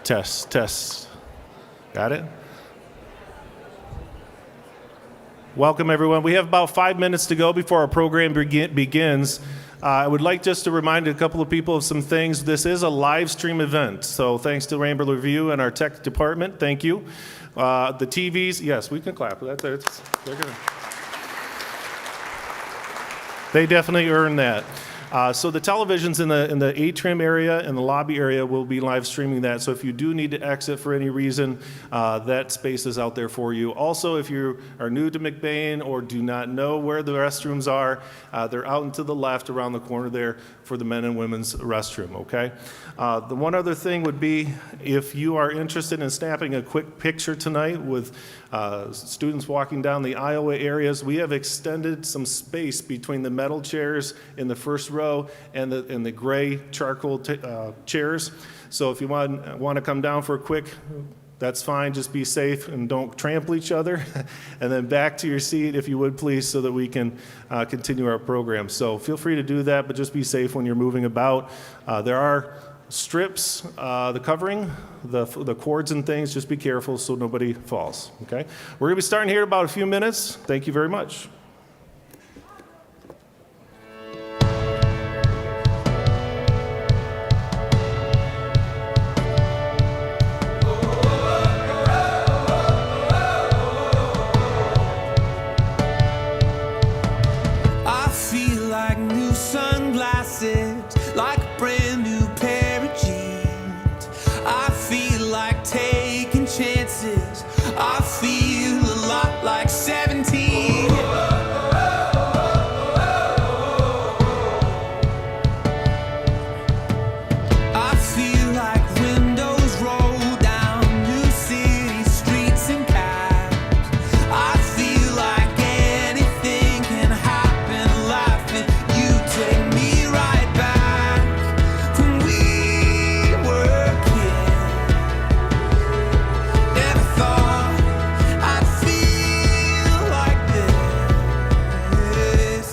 Test. Got it? Welcome, everyone. We have about 5 minutes to go before our program begins. I would like just to remind a couple of people of some things. This is a live stream event, so thanks to Rainbow Review and our tech department, thank you. The TVs, yes, we can clap. They're gonna. They definitely earn that. So the televisions in the atrium area and the lobby area will be live streaming that. So if you do need to exit for any reason, that space is out there for you. Also, if you are new to McBain or do not know where the restrooms are, they're out and to the left around the corner there for the men and women's restroom, okay? The one other thing would be if you are interested in snapping a quick picture tonight with students walking down the aisle areas, we have extended some space between the metal chairs in the first row and the gray charcoal chairs. So if you want to come down for a quick, that's fine. Just be safe and don't trample each other. And then back to your seat, if you would, please, so that we can continue our program. So feel free to do that, but just be safe when you're moving about. There are strips, the covering, the cords and things. Just be careful so nobody falls, okay? We're going to be starting here in about a few minutes. Thank you very much. Like a brand new pair of jeans. I feel like taking chances. I feel a lot like 17. I feel like windows roll down new city streets and cabs. I feel like anything can happen in life, and you take me right back when we were kids. Never thought I'd feel like this.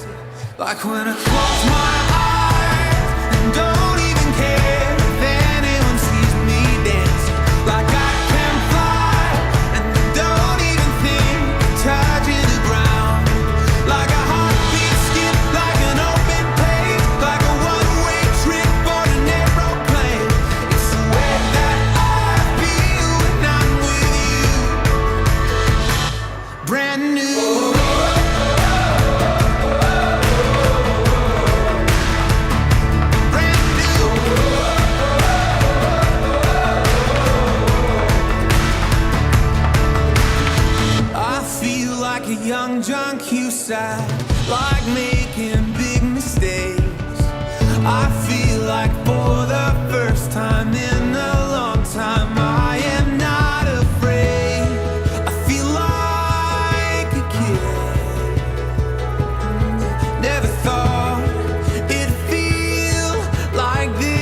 Like when I close my eyes and don't even care if anyone sees me dancing. Like I can fly and don't even think of touching the ground. Like a heartbeat skip, like an open page, like a one-way trip on an aeroplane. It's the way that I feel when I'm with you. Brand new. Brand new. I feel like a young John Cusack, like making big mistakes. I feel like for the first time in a long time, I am not afraid. I feel like a kid. Never thought it'd feel like this.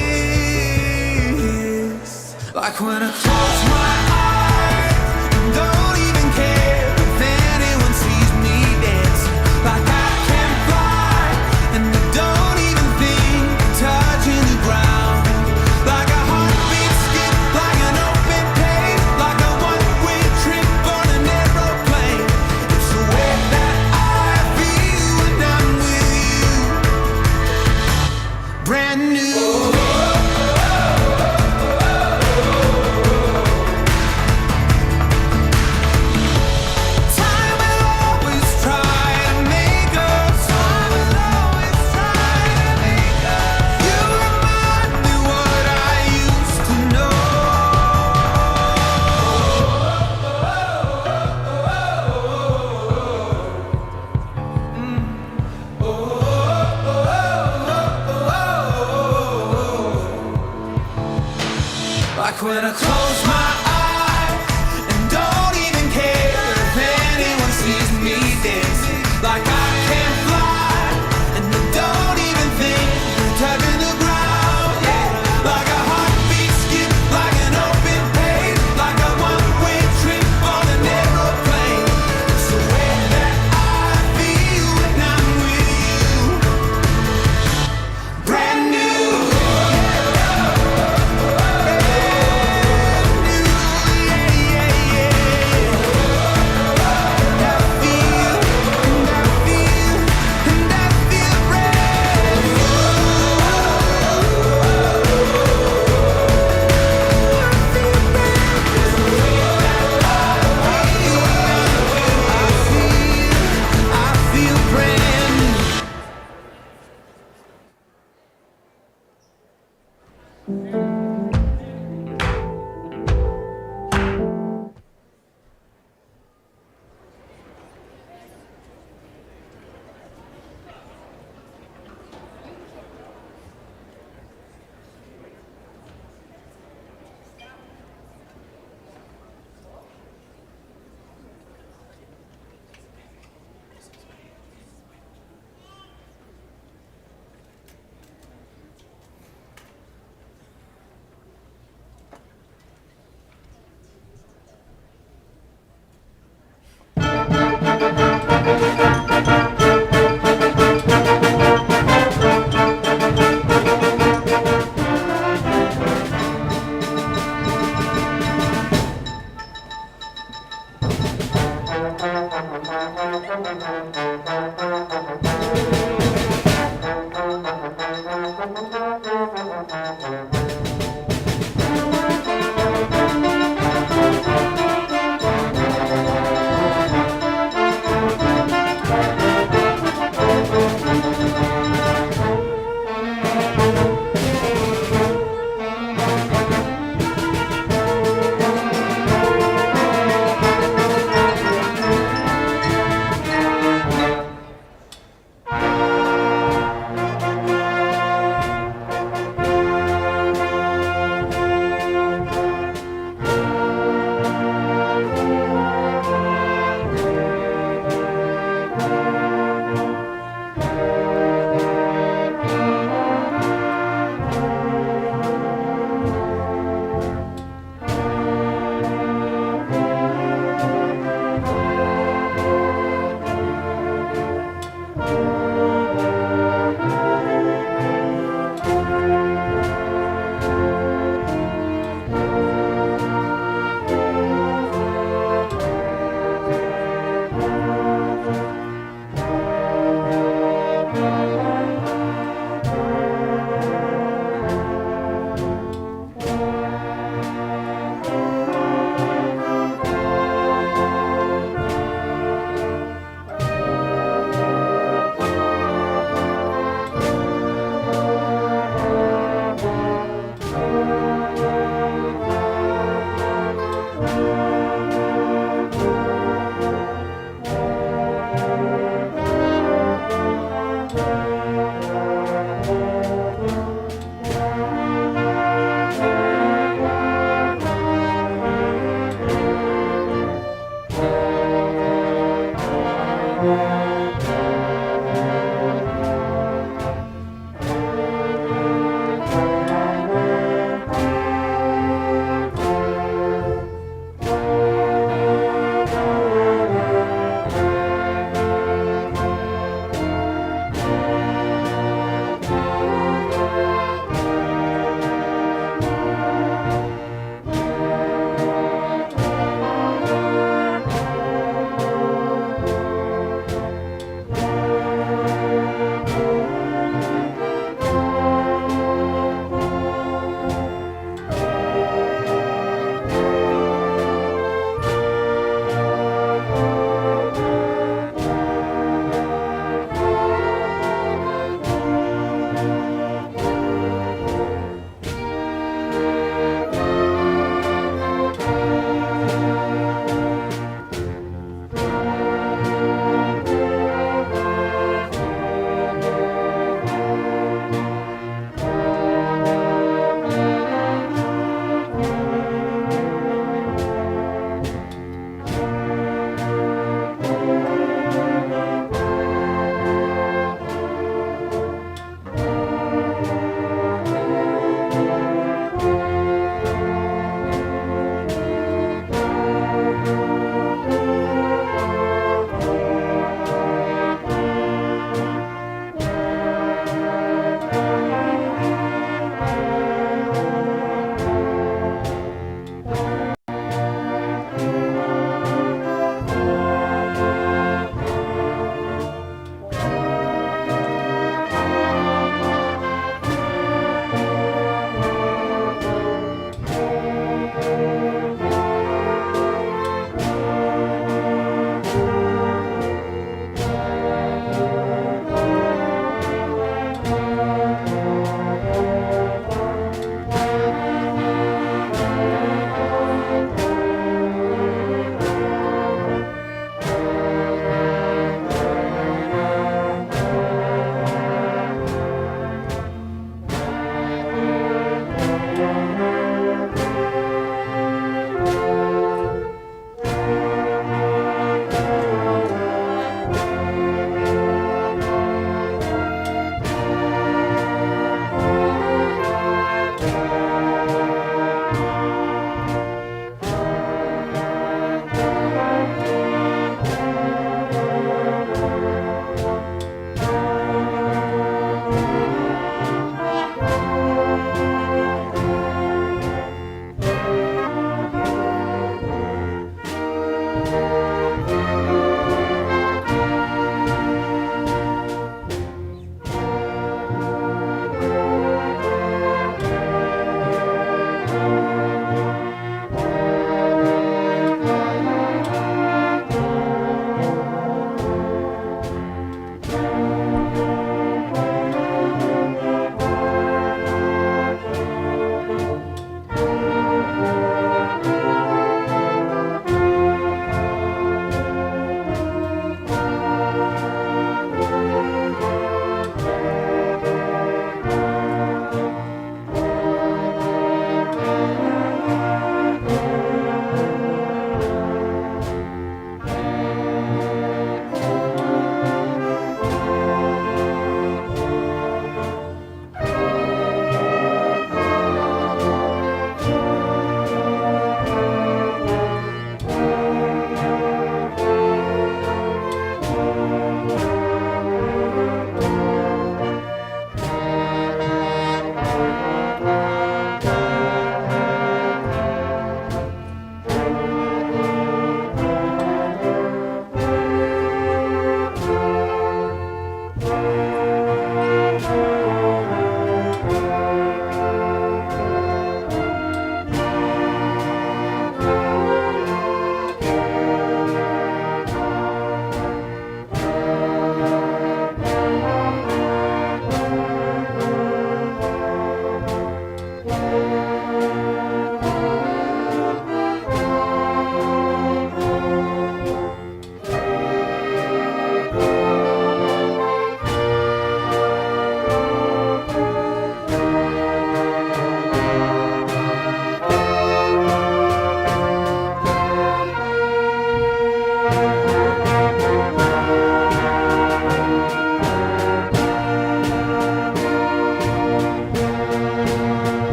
Like when I close my eyes and don't even care if anyone sees me dancing. Like I can fly and I don't even think of touching the ground. Like a heartbeat skip, like an open page, like a one-way trip on an aeroplane. It's the way that I feel when I'm with you. Brand new. Time will always try to make us. Time will always try to make us. You remind me what I used to know. Like when I close my eyes and don't even care if anyone sees me dancing. Like I can fly and I don't even think of touching the ground. Yeah. Like a heartbeat skip, like an open page, like a one-way trip on an aeroplane. It's the way that I feel when I'm with you. Brand new.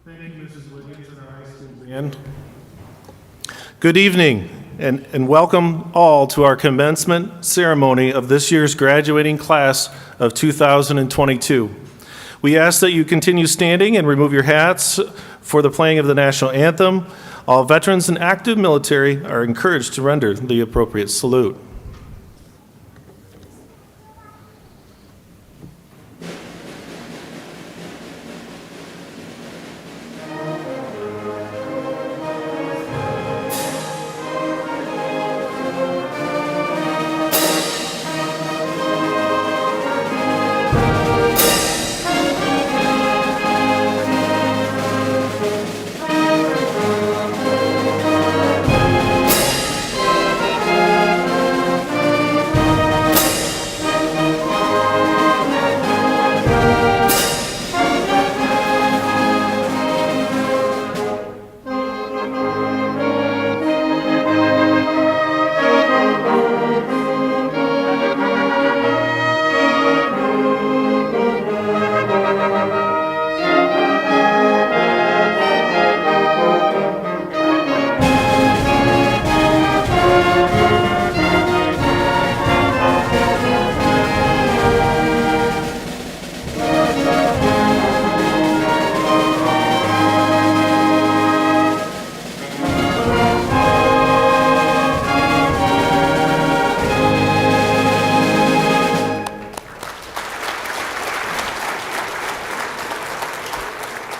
Thank you, Mrs. Williams and our high school band. Good evening, and welcome all to our commencement ceremony of this year's graduating class of 2022. We ask that you continue standing and remove your hats for the playing of the national anthem. All veterans and active military are encouraged to render the appropriate salute.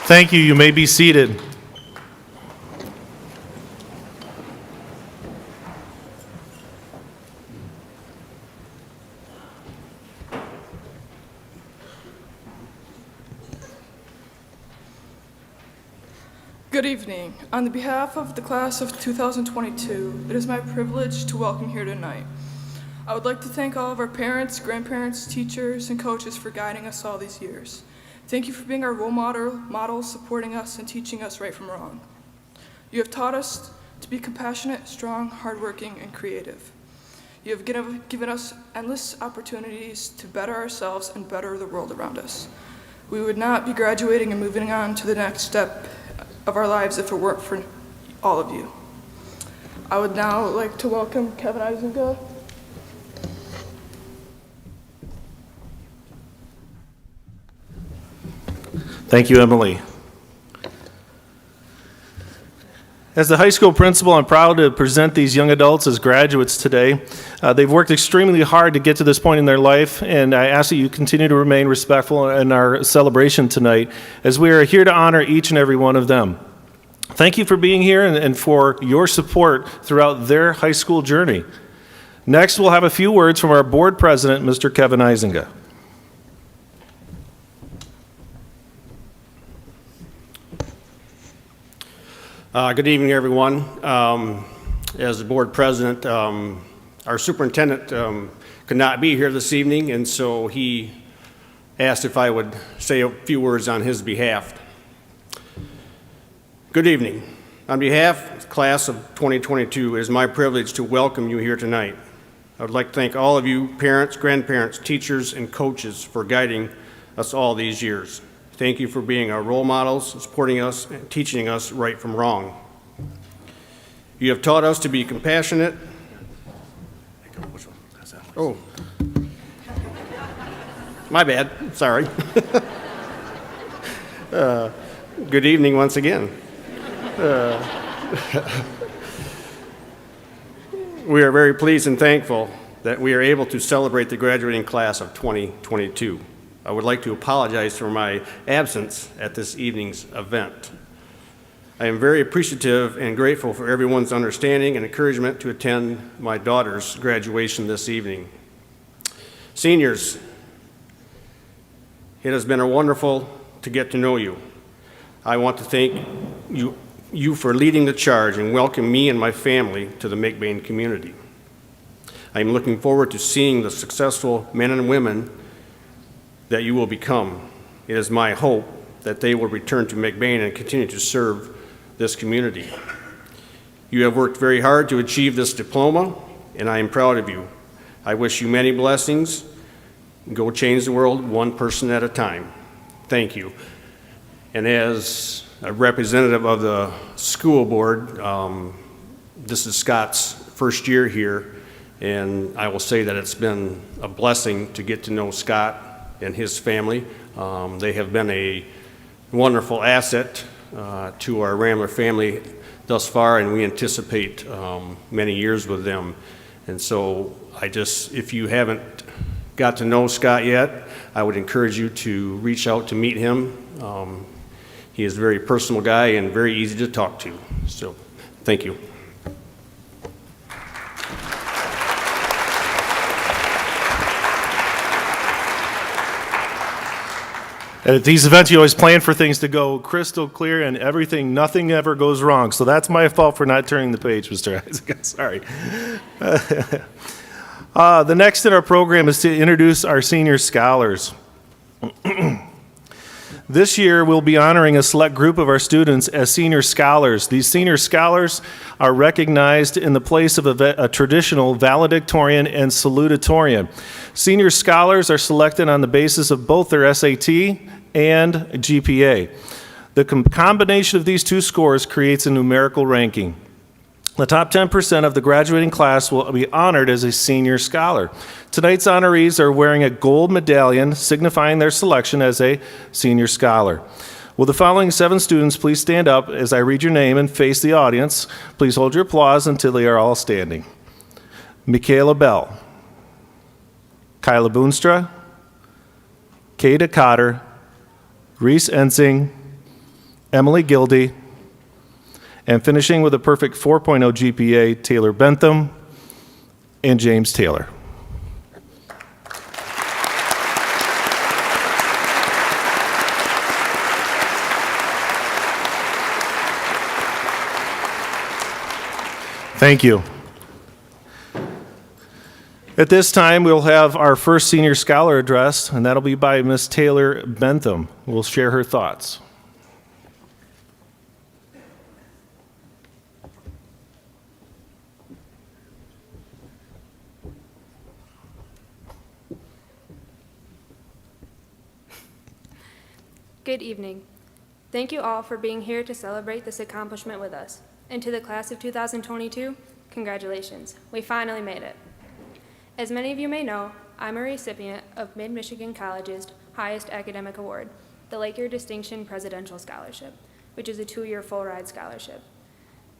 Thank you. You may be seated. Good evening. On behalf of the class of 2022, it is my privilege to welcome you here tonight. I would like to thank all of our parents, grandparents, teachers, and coaches for guiding us all these years. Thank you for being our role models, supporting us, and teaching us right from wrong. You have taught us to be compassionate, strong, hardworking, and creative. You have given us endless opportunities to better ourselves and better the world around us. We would not be graduating and moving on to the next step of our lives if it weren't for all of you. I would now like to welcome Kevin Eisenga. Thank you, Emily. As the high school principal, I'm proud to present these young adults as graduates today. They've worked extremely hard to get to this point in their life, and I ask that you continue to remain respectful in our celebration tonight, as we are here to honor each and every one of them. Thank you for being here and for your support throughout their high school journey. Next, we'll have a few words from our board president, Mr. Kevin Eisenga. Good evening, everyone. As the board president, our superintendent could not be here this evening, and so he asked if I would say a few words on his behalf. Good evening. On behalf of the class of 2022, it is my privilege to welcome you here tonight. I would like to thank all of you, parents, grandparents, teachers, and coaches for guiding us all these years. Thank you for being our role models, supporting us, and teaching us right from wrong. You have taught us to be compassionate. Oh, my bad, sorry. Good evening once again. We are very pleased and thankful that we are able to celebrate the graduating class of 2022. I would like to apologize for my absence at this evening's event. I am very appreciative and grateful for everyone's understanding and encouragement to attend my daughter's graduation this evening. Seniors, it has been wonderful to get to know you. I want to thank you for leading the charge and welcome me and my family to the McBain community. I am looking forward to seeing the successful men and women that you will become. It is my hope that they will return to McBain and continue to serve this community. You have worked very hard to achieve this diploma, and I am proud of you. I wish you many blessings. Go change the world one person at a time. Thank you. And as a representative of the school board, this is Scott's first year here, and I will say that it's been a blessing to get to know Scott and his family. They have been a wonderful asset to our Rambler family thus far, and we anticipate many years with them. And so if you haven't got to know Scott yet, I would encourage you to reach out to meet him. He is a very personal guy and very easy to talk to. So, thank you. At these events, you always plan for things to go crystal clear and everything, nothing ever goes wrong. So that's my fault for not turning the page, Mr. Isaac. Sorry. The next in our program is to introduce our senior scholars. This year, we'll be honoring a select group of our students as senior scholars. These senior scholars are recognized in the place of a traditional valedictorian and salutatorian. Senior scholars are selected on the basis of both their SAT and GPA. The combination of these two scores creates a numerical ranking. The top 10% of the graduating class will be honored as a senior scholar. Tonight's honorees are wearing a gold medallion signifying their selection as a senior scholar. Will the following 7 students please stand up as I read your name and face the audience? Please hold your applause until they are all standing. Michaela Bell, Kyla Boonstra, Kada Cotter, Reese Ensing, Emily Gildy, and finishing with a perfect 4.0 GPA, Taylor Bentham and James Taylor. Thank you. At this time, we'll have our first senior scholar address, and that'll be by Ms. Taylor Bentham. We'll share her thoughts. Good evening. Thank you all for being here to celebrate this accomplishment with us. And to the class of 2022, congratulations. We finally made it. As many of you may know, I'm a recipient of Mid-Michigan College's highest academic award, the Laker Distinction Presidential Scholarship, which is a 2-year full-ride scholarship.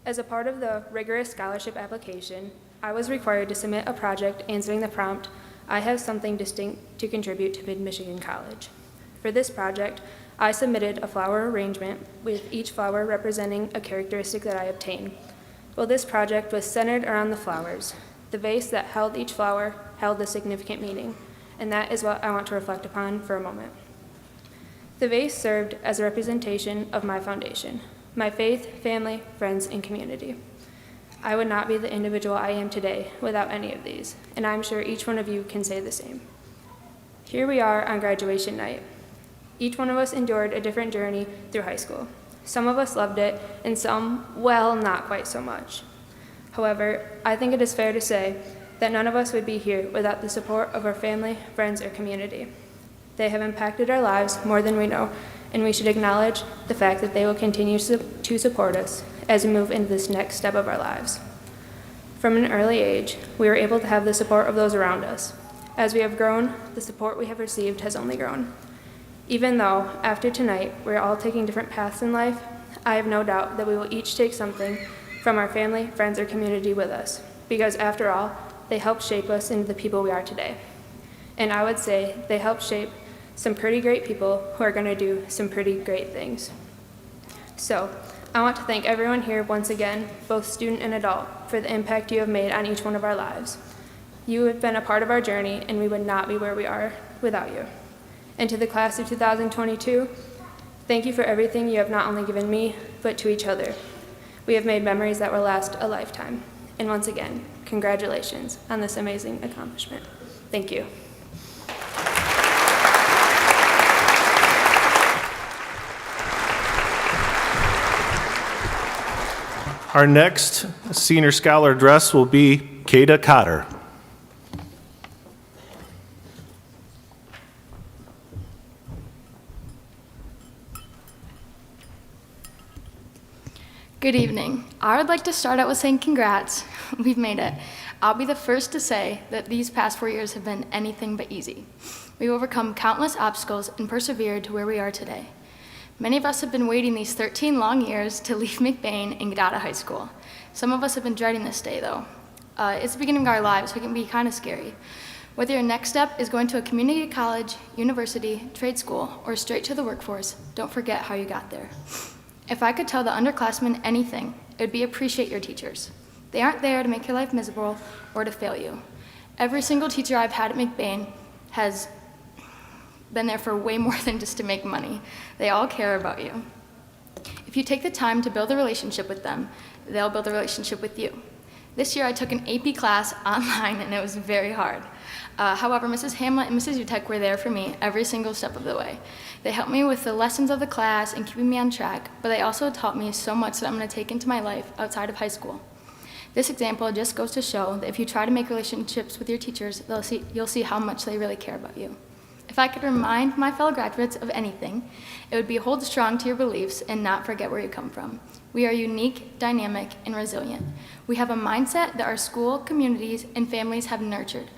As a part of the rigorous scholarship application, I was required to submit a project answering the prompt, "I have something distinct to contribute to Mid-Michigan College." For this project, I submitted a flower arrangement with each flower representing a characteristic that I obtained. Well, this project was centered around the flowers. The vase that held each flower held a significant meaning, and that is what I want to reflect upon for a moment. The vase served as a representation of my foundation, my faith, family, friends, and community. I would not be the individual I am today without any of these, and I'm sure each one of you can say the same. Here we are on graduation night. Each one of us endured a different journey through high school. Some of us loved it, and some, well, not quite so much. However, I think it is fair to say that none of us would be here without the support of our family, friends, or community. They have impacted our lives more than we know, and we should acknowledge the fact that they will continue to support us as we move into this next step of our lives. From an early age, we were able to have the support of those around us. As we have grown, the support we have received has only grown. Even though, after tonight, we're all taking different paths in life, I have no doubt that we will each take something from our family, friends, or community with us, because after all, they helped shape us into the people we are today. And I would say they helped shape some pretty great people who are going to do some pretty great things. So, I want to thank everyone here once again, both student and adult, for the impact you have made on each one of our lives. You have been a part of our journey, and we would not be where we are without you. And to the class of 2022, thank you for everything you have not only given me, but to each other. We have made memories that will last a lifetime. And once again, congratulations on this amazing accomplishment. Thank you. Our next Senior Scholar address will be Kada Cotter. Good evening. I would like to start out with saying congrats. We've made it. I'll be the first to say that these past 4 years have been anything but easy. We've overcome countless obstacles and persevered to where we are today. Many of us have been waiting these 13 long years to leave McBain and get out of high school. Some of us have been dreading this day, though. It's the beginning of our lives, so it can be kind of scary. Whether your next step is going to a community college, university, trade school, or straight to the workforce, don't forget how you got there. If I could tell the underclassmen anything, it would be appreciate your teachers. They aren't there to make your life miserable or to fail you. Every single teacher I've had at McBain has been there for way more than just to make money. They all care about you. If you take the time to build a relationship with them, they'll build a relationship with you. This year I took an AP class online and it was very hard. However, Mrs. Hamlet and Mrs. Utek were there for me every single step of the way. They helped me with the lessons of the class and keeping me on track, but they also taught me so much that I'm going to take into my life outside of high school. This example just goes to show that if you try to make relationships with your teachers, you'll see how much they really care about you. If I could remind my fellow graduates of anything, it would be hold strong to your beliefs and not forget where you come from. We are unique, dynamic, and resilient. We have a mindset that our school, communities, and families have nurtured.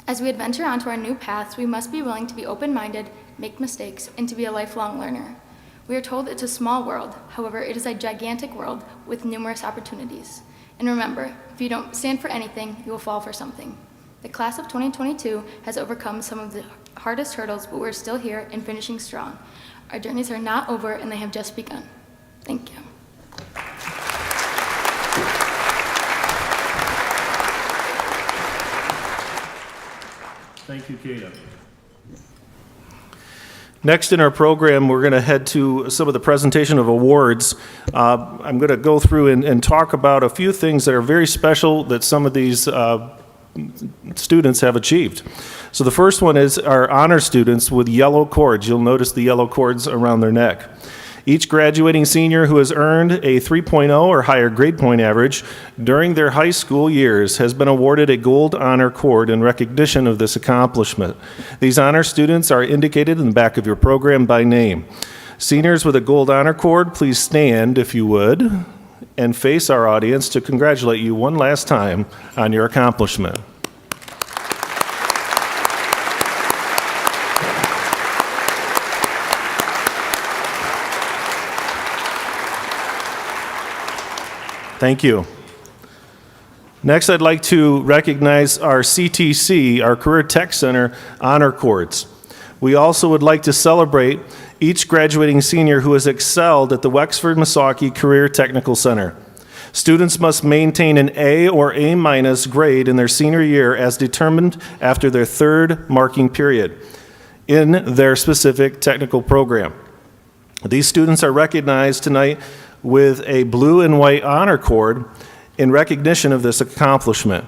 As we adventure onto our new paths, we must be willing to be open-minded, make mistakes, and to be a lifelong learner. We are told it's a small world. However, it is a gigantic world with numerous opportunities. And remember, if you don't stand for anything, you will fall for something. The class of 2022 has overcome some of the hardest hurdles, but we're still here and finishing strong. Our journeys are not over, and they have just begun. Thank you. Thank you, Kada. Next in our program, we're going to head to some of the presentation of awards. I'm going to go through and talk about a few things that are very special that some of these students have achieved. So the first one is our honor students with yellow cords. You'll notice the yellow cords around their neck. Each graduating senior who has earned a 3.0 or higher grade point average during their high school years has been awarded a gold honor cord in recognition of this accomplishment. These honor students are indicated in the back of your program by name. Seniors with a gold honor cord, please stand if you would and face our audience to congratulate you one last time on your accomplishment. Thank you. Next, I'd like to recognize our CTC, our Career Tech Center honor cords. We also would like to celebrate each graduating senior who has excelled at the Wexford-Missaukee Career Technical Center. Students must maintain an A or A- grade in their senior year as determined after their third marking period in their specific technical program. These students are recognized tonight with a blue and white honor cord in recognition of this accomplishment.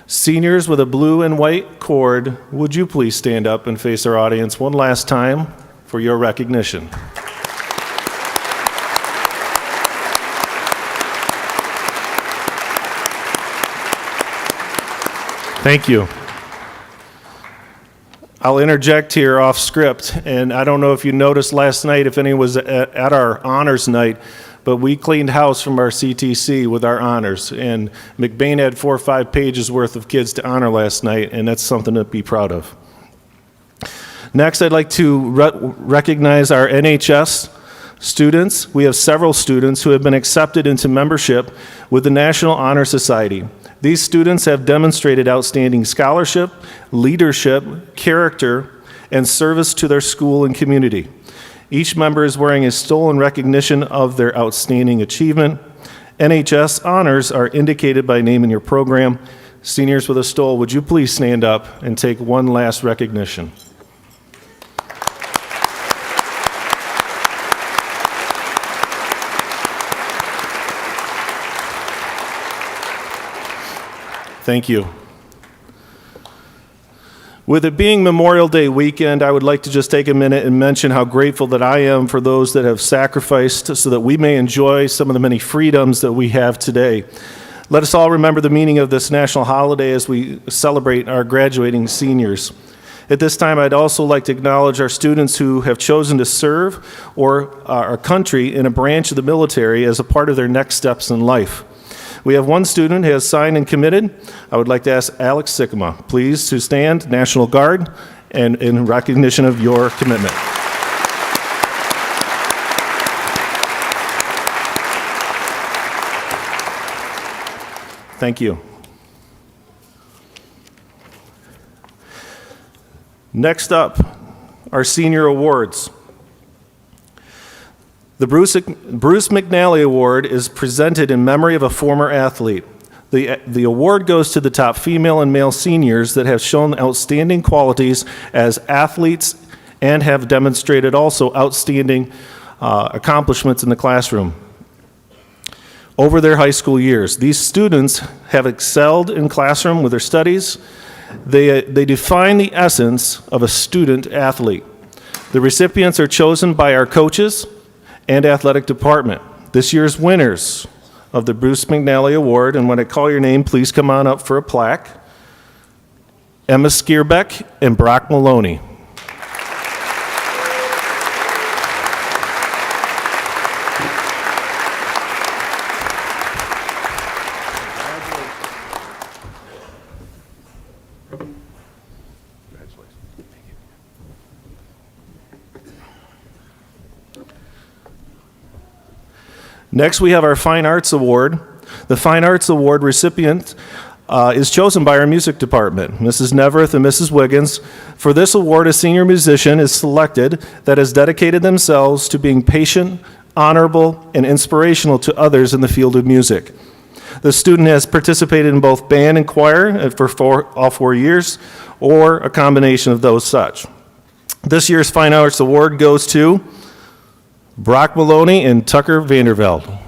Seniors with a blue and white cord, would you please stand up and face our audience one last time for your recognition? Thank you. I'll interject here off script, and I don't know if you noticed last night, if anyone was at our honors night, but we cleaned house from our CTC with our honors, and McBain had 4 or 5 pages worth of kids to honor last night, and that's something to be proud of. Next, I'd like to recognize our NHS students. We have several students who have been accepted into membership with the National Honor Society. These students have demonstrated outstanding scholarship, leadership, character, and service to their school and community. Each member is wearing a stole in recognition of their outstanding achievement. NHS honors are indicated by name in your program. Seniors with a stole, would you please stand up and take one last recognition? Thank you. With it being Memorial Day weekend, I would like to just take a minute and mention how grateful that I am for those that have sacrificed so that we may enjoy some of the many freedoms that we have today. Let us all remember the meaning of this national holiday as we celebrate our graduating seniors. At this time, I'd also like to acknowledge our students who have chosen to serve our country in a branch of the military as a part of their next steps in life. We have one student who has signed and committed. I would like to ask Alex Sikkema, please, to stand, National Guard, and in recognition of your commitment. Thank you. Next up, our senior awards. The Bruce McNally Award is presented in memory of a former athlete. The award goes to the top female and male seniors that have shown outstanding qualities as athletes and have demonstrated also outstanding accomplishments in the classroom over their high school years. These students have excelled in classroom with their studies. They define the essence of a student athlete. The recipients are chosen by our coaches and athletic department. This year's winners of the Bruce McNally Award, and when I call your name, please come on up for a plaque. Emma Skierbeck and Brock Maloney. Next, we have our Fine Arts Award. The Fine Arts Award recipient is chosen by our music department, Mrs. Neverth and Mrs. Wiggins. For this award, a senior musician is selected that has dedicated themselves to being patient, honorable, and inspirational to others in the field of music. The student has participated in both band and choir for all 4 years, or a combination of those such. This year's Fine Arts Award goes to Brock Maloney and Tucker Vanderveld.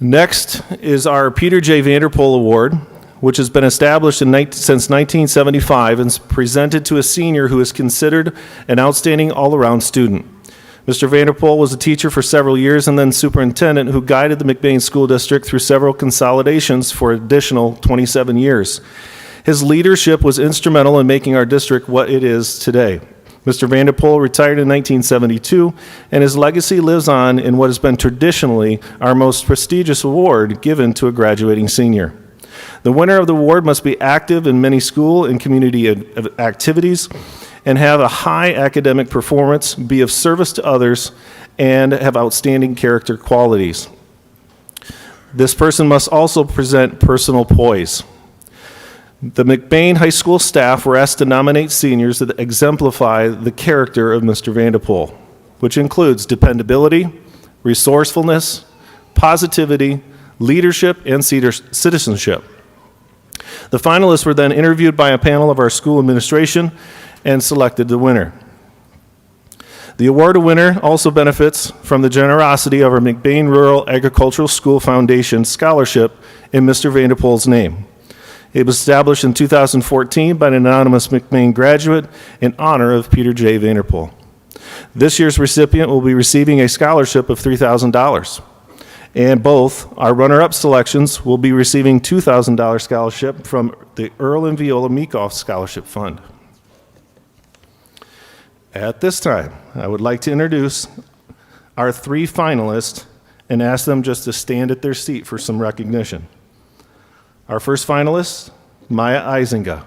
Next is our Peter J. Vanderpool Award, which has been established since 1975 and is presented to a senior who is considered an outstanding all-around student. Mr. Vanderpool was a teacher for several years and then superintendent who guided the McBain School District through several consolidations for additional 27 years. His leadership was instrumental in making our district what it is today. Mr. Vanderpool retired in 1972, and his legacy lives on in what has been traditionally our most prestigious award given to a graduating senior. The winner of the award must be active in many school and community activities and have a high academic performance, be of service to others, and have outstanding character qualities. This person must also present personal poise. The McBain High School staff were asked to nominate seniors that exemplify the character of Mr. Vanderpool, which includes dependability, resourcefulness, positivity, leadership, and citizenship. The finalists were then interviewed by a panel of our school administration and selected the winner. The award winner also benefits from the generosity of our McBain Rural Agricultural School Foundation scholarship in Mr. Vanderpool's name. It was established in 2014 by an anonymous McBain graduate in honor of Peter J. Vanderpool. This year's recipient will be receiving a scholarship of $3,000. And both our runner-up selections will be receiving $2,000 scholarship from the Earl and Viola Meekoff Scholarship Fund. At this time, I would like to introduce our 3 finalists and ask them just to stand at their seat for some recognition. Our first finalist, Maya Isinga.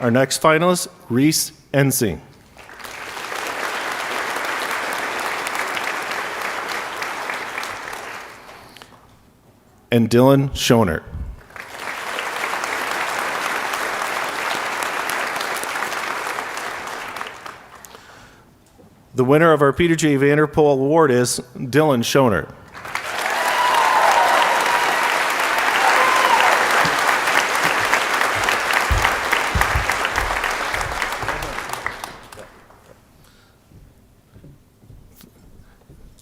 Our next finalist, Reese Ensing. And Dylan Schonert. The winner of our Peter J. Vanderpool Award is Dylan Schonert.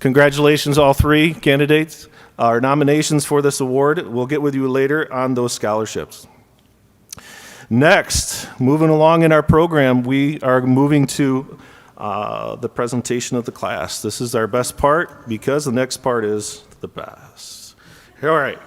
Congratulations, all 3 candidates. Our nominations for this award, we'll get with you later on those scholarships. Next, moving along in our program, we are moving to the presentation of the class. This is our best part because the next part is the best. All right.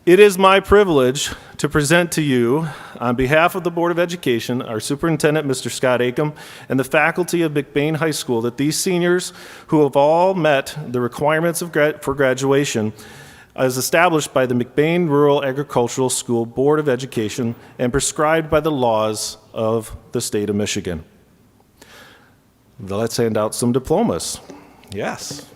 It is my privilege to present to you, on behalf of the Board of Education, our Superintendent, Mr. Scott Acom, and the faculty of McBain High School, that these seniors who have all met the requirements for graduation as established by the McBain Rural Agricultural School Board of Education and prescribed by the laws of the state of Michigan. Let's hand out some diplomas. Yes.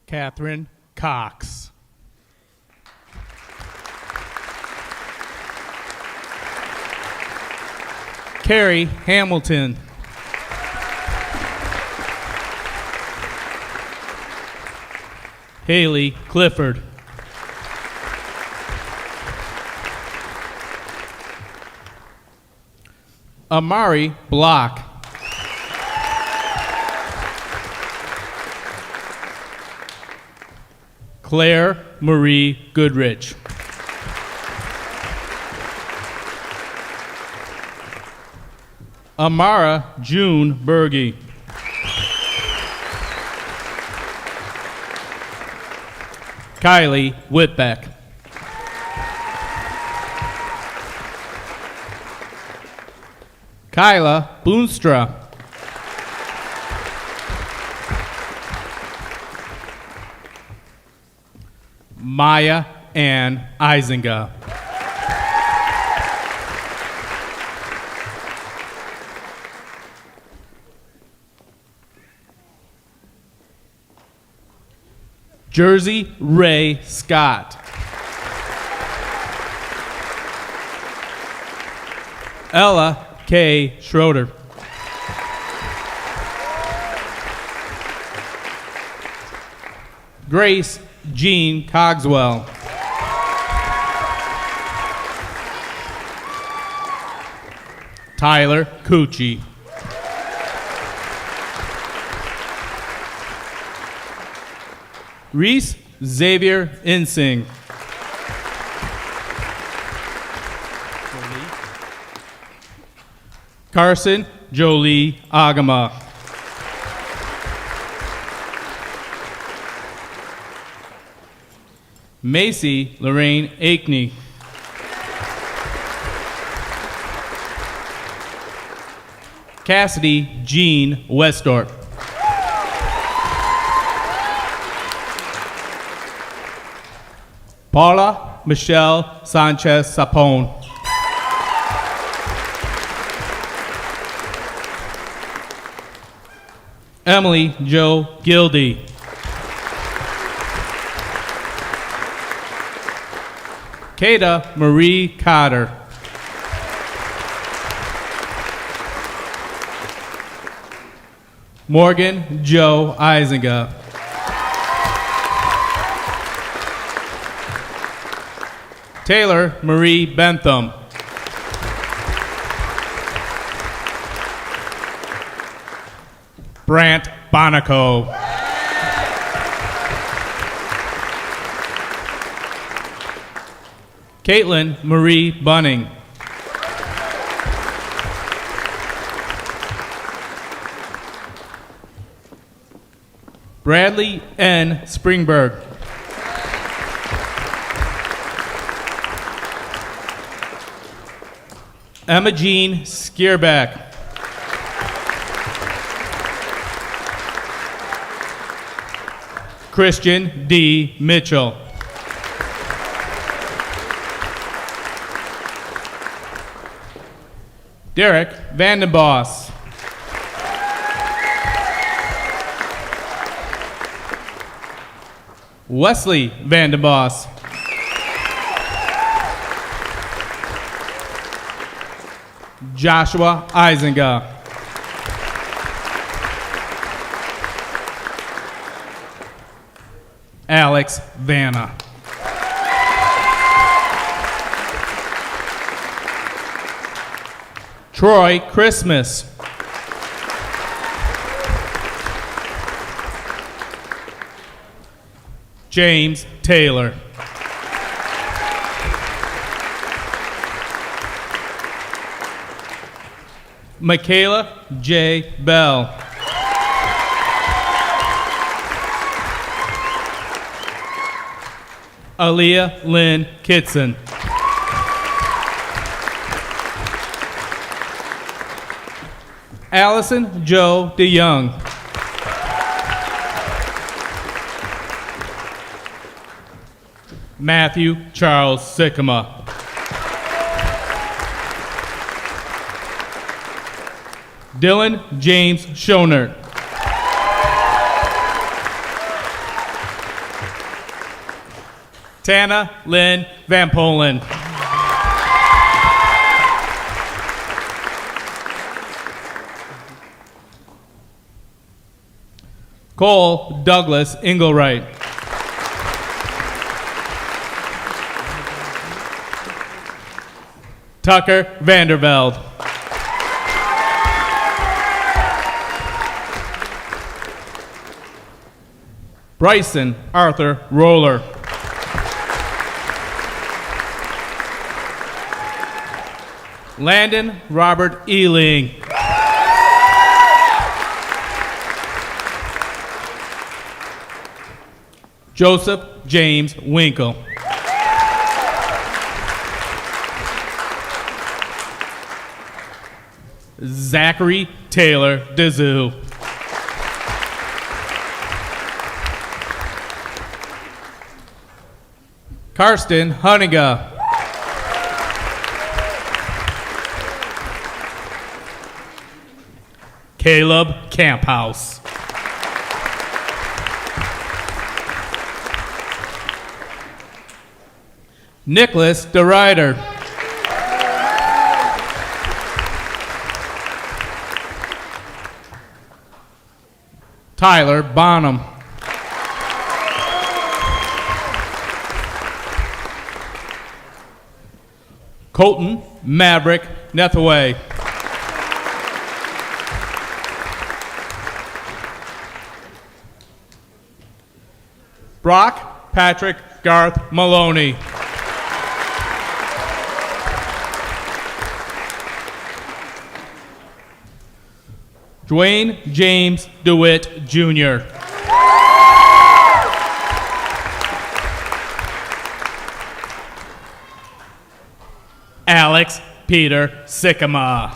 Catherine Cox. Carrie Hamilton. Haley Clifford. Amari Block. Claire Marie Goodrich. Amara June Berge. Kylie Whitbeck. Kyla Boonstra. Maya Ann Isinga. Jersey Ray Scott. Ella K. Schroeder. Grace Jean Cogswell. Tyler Cucci. Reese Xavier Insing. Carson Jolie Agama. Macy Lorraine Aikney. Cassidy Jean Westorp. Paula Michelle Sanchez Sapone. Emily Jo Gildy. Kata Marie Cotter. Morgan Joe Eisinga. Taylor Marie Bentham. Brant Bonico. Caitlin Marie Bunning. Bradley N. Springberg. Emma Jean Skierback. Christian D. Mitchell. Derek Vandenboss. Wesley Vandenboss. Joshua Eisinga. Alex Vanna. Troy Christmas. James Taylor. Michaela J. Bell. Aaliyah Lynn Kitson. Allison Joe DeYoung. Matthew Charles Sycama. Dylan James Schonert. Tana Lynn Van Polen. Cole Douglas Engelwright. Tucker Vanderveld. Bryson Arthur Roller. Landon Robert Ealing. Joseph James Winkle. Zachary Taylor DeZoo. Karsten Huniga. Caleb Camphouse. Nicholas DeRider. Tyler Bonham. Colton Maverick Nethaway. Brock Patrick Garth Maloney. Dwayne James DeWitt Jr. Alex Peter Sycamore.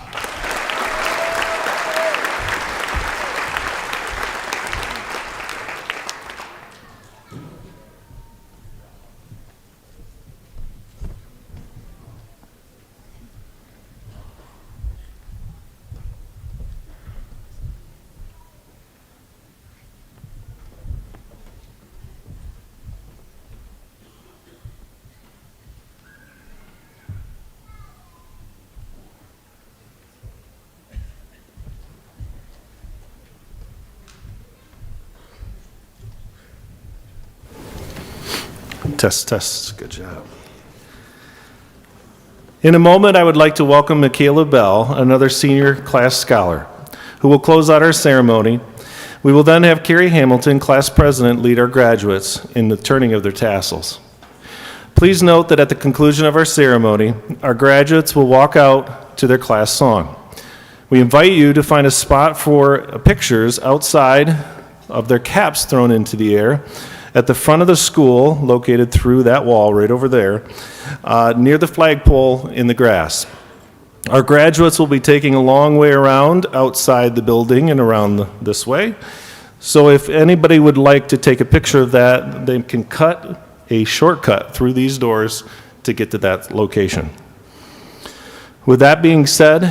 Test, test. Good job. In a moment, I would like to welcome Michaela Bell, another senior class scholar, who will close out our ceremony. We will then have Carrie Hamilton, class president, lead our graduates in the turning of their tassels. Please note that at the conclusion of our ceremony, our graduates will walk out to their class song. We invite you to find a spot for pictures outside of their caps thrown into the air at the front of the school, located through that wall right over there, near the flagpole in the grass. Our graduates will be taking a long way around outside the building and around this way. So if anybody would like to take a picture of that, they can cut a shortcut through these doors to get to that location. With that being said,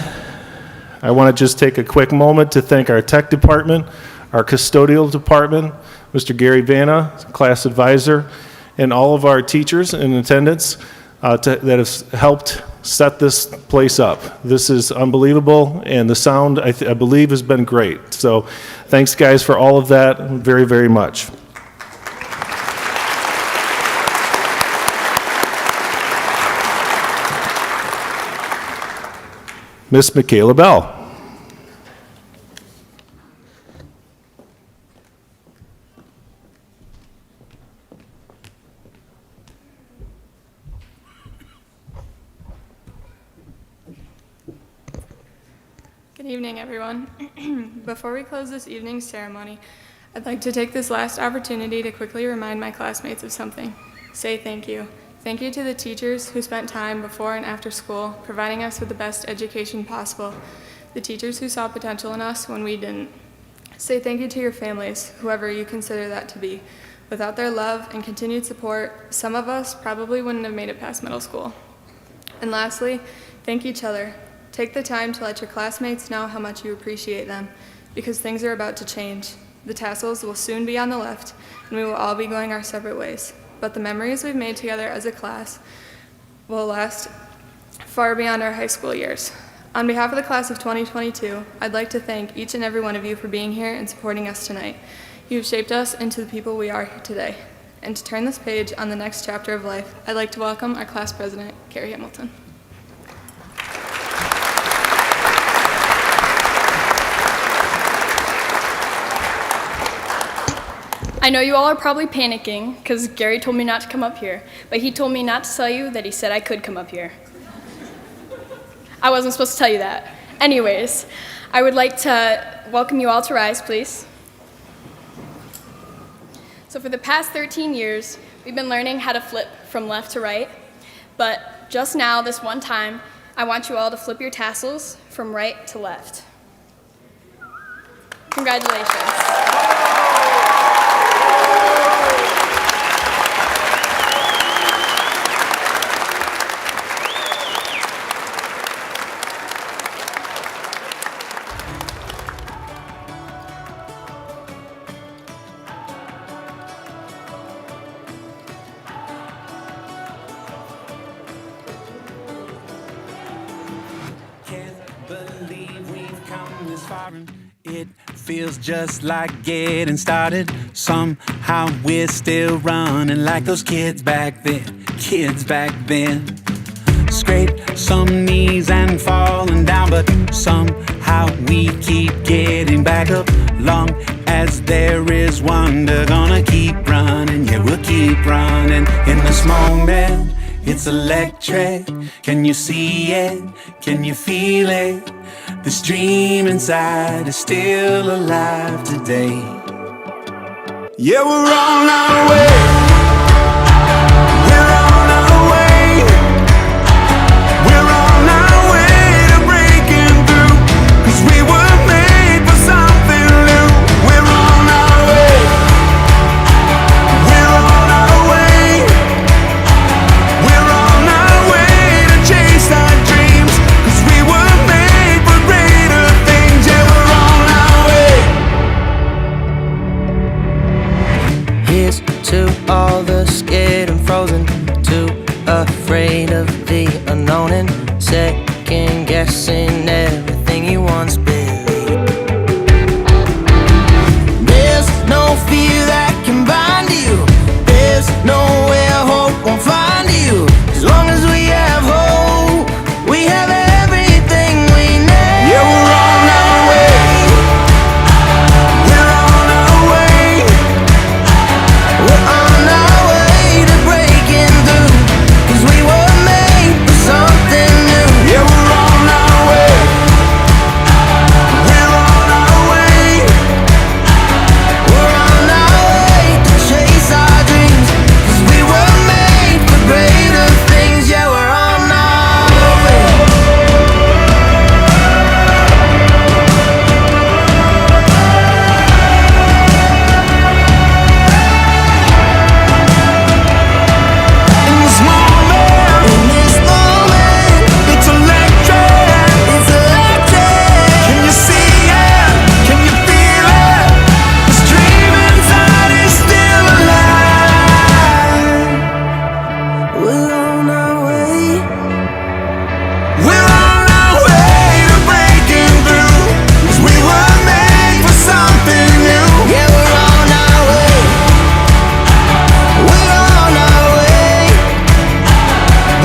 I want to just take a quick moment to thank our tech department, our custodial department, Mr. Gary Vanna, class advisor, and all of our teachers in attendance that have helped set this place up. This is unbelievable, and the sound, I believe, has been great. So thanks, guys, for all of that very, very much. Miss Michaela Bell. Good evening, everyone. Before we close this evening's ceremony, I'd like to take this last opportunity to quickly remind my classmates of something. Say thank you. Thank you to the teachers who spent time before and after school providing us with the best education possible, the teachers who saw potential in us when we didn't. Say thank you to your families, whoever you consider that to be. Without their love and continued support, some of us probably wouldn't have made it past middle school. And lastly, thank each other. Take the time to let your classmates know how much you appreciate them, because things are about to change. The tassels will soon be on the left, and we will all be going our separate ways. But the memories we've made together as a class will last far beyond our high school years. On behalf of the class of 2022, I'd like to thank each and every one of you for being here and supporting us tonight. You've shaped us into the people we are here today. And to turn this page on the next chapter of life, I'd like to welcome our class president, Carrie Hamilton. I know you all are probably panicking because Gary told me not to come up here, but he told me not to tell you that he said I could come up here. I wasn't supposed to tell you that. Anyways, I would like to welcome you all to rise, please. So for the past 13 years, we've been learning how to flip from left to right, but just now, this one time, I want you all to flip your tassels from right to left. Congratulations. It feels just like getting started. Somehow we're still running like those kids back then. Scrape some knees and falling down, but somehow we keep getting back up. Long as there is wonder, gonna keep running. Yeah, we'll keep running in this moment. it's electric. Can you see it? Can you feel it? This dream inside is still alive today. Yeah, we're on our way. We're on our way. We're on our way to breaking through. 'Cause we were made for something new. We're on our way. We're on our way. We're on our way to chase our dreams. 'Cause we were made for greater things. Yeah, we're on our way. Here's to all the scared and frozen, too afraid of the unknown and second guessing everything you once believed. There's no fear that can bind you. There's nowhere hope won't find you. As long as we have hope, we have everything we need. Yeah, we're on our way. We're on our way. We're on our way to breaking through. 'Cause we were made for something new. Yeah, we're on our way. We're on our way. We're on our way to chase our dreams. 'Cause we were made for greater things. Yeah, we're on our way. In this moment, In this moment, it's electric. it's electric. Can you see it? Can you feel it? This dream inside is still alive. We're on our way. We're on our way to breaking through. 'Cause we were made for something new. Yeah, we're on our way. We're on our way.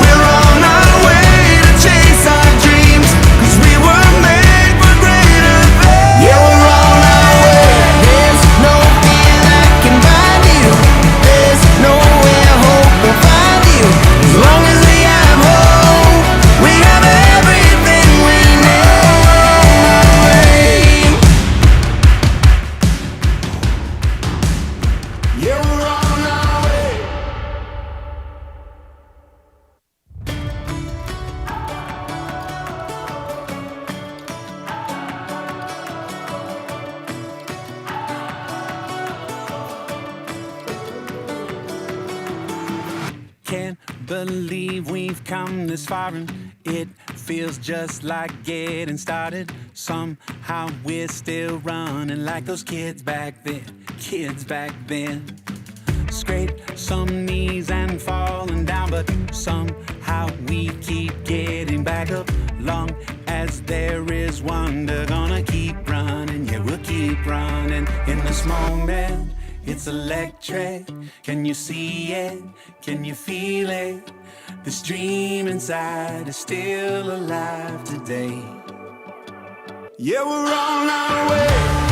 We're on our way to chase our dreams. 'Cause we were made for greater things. Yeah, we're on our way. There's no fear that can bind you. There's nowhere hope will find you. As long as we have hope, we have everything we need. Yeah, we're on our way. Can't believe we've come this far and it feels just like getting started. Somehow we're still running like those kids back then, kids back then. Scrape some knees and falling down, but somehow we keep getting back up. Long as there is wonder, gonna keep running, yeah, we'll keep running. In this moment, it's electric. Can you see it? Can you feel it? This dream inside is still alive today. Yeah, we're on our way.